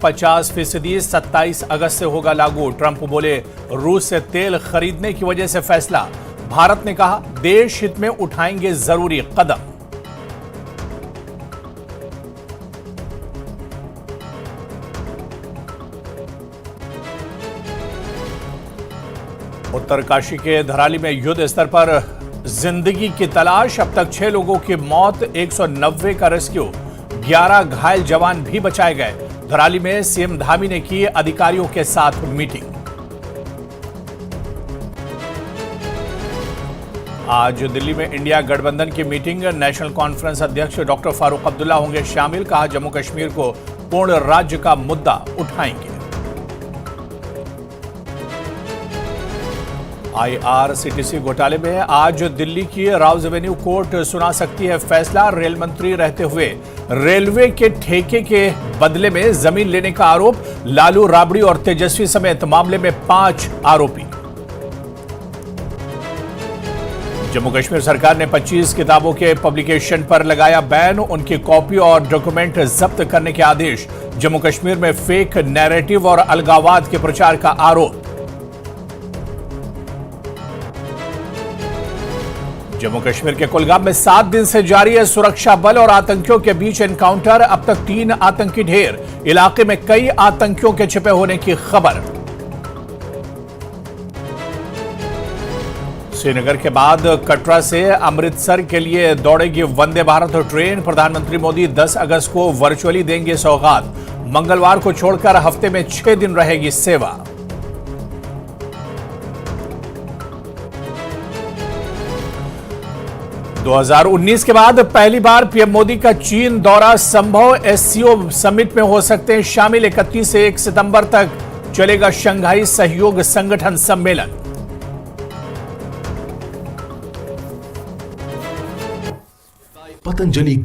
50% 27 अगस्त से होगा लागू। ट्रंप बोले रूस से तेल खरीदने की वजह से फैसला। भारत ने कहा देश हित में उठाएंगे जरूरी कदम। उत्तरकाशी के धराली में युद्ध स्तर पर जिंदगी की तलाश। अब तक 6 लोगों की मौत, 190 का रेस्क्यू, 11 घायल जवान भी बचाए गए। धराली में सीएम धामी ने की अधिकारियों के साथ मीटिंग। आज दिल्ली में इंडिया गठबंधन की मीटिंग। नेशनल कॉन्फ्रेंस अध्यक्ष डॉक्टर फारूक अब्दुल्ला होंगे शामिल। कहा जम्मू कश्मीर को पूर्ण राज्य का मुद्दा उठाएंगे। आईआरसीटीसी घोटाले में आज दिल्ली की राउज एवेन्यू कोर्ट सुना सकती है फैसला। रेल मंत्री रहते हुए रेलवे के ठेके के बदले में जमीन लेने का आरोप। लालू, राबड़ी और तेजस्वी समेत मामले में 5 आरोपी। जम्मू कश्मीर सरकार ने 25 किताबों के पब्लिकेशन पर लगाया बैन। उनकी कॉपी और डॉक्यूमेंट जब्त करने के आदेश। जम्मू कश्मीर में फेक नैरेटिव और अलगाववाद के प्रचार का आरोप। जम्मू कश्मीर के कुलगाम में 7 दिन से जारी है सुरक्षा बल और आतंकियों के बीच एनकाउंटर। अब तक 3 आतंकी ढेर। इलाके में कई आतंकियों के छिपे होने की खबर। श्रीनगर के बाद कटरा से अमृतसर के लिए दौड़ेगी वंदे भारत ट्रेन। प्रधानमंत्री मोदी 10 अगस्त को वर्चुअली देंगे सौगात। मंगलवार को छोड़कर हफ्ते में 6 दिन रहेगी सेवा। दो 2019 के बाद पहली बार पीएम मोदी का चीन दौरा संभव। एससीओ समिट में हो सकते हैं शामिल। 31 से 1 सितंबर तक चलेगा शंघाई सहयोग संगठन सम्मेलन। पतंजलि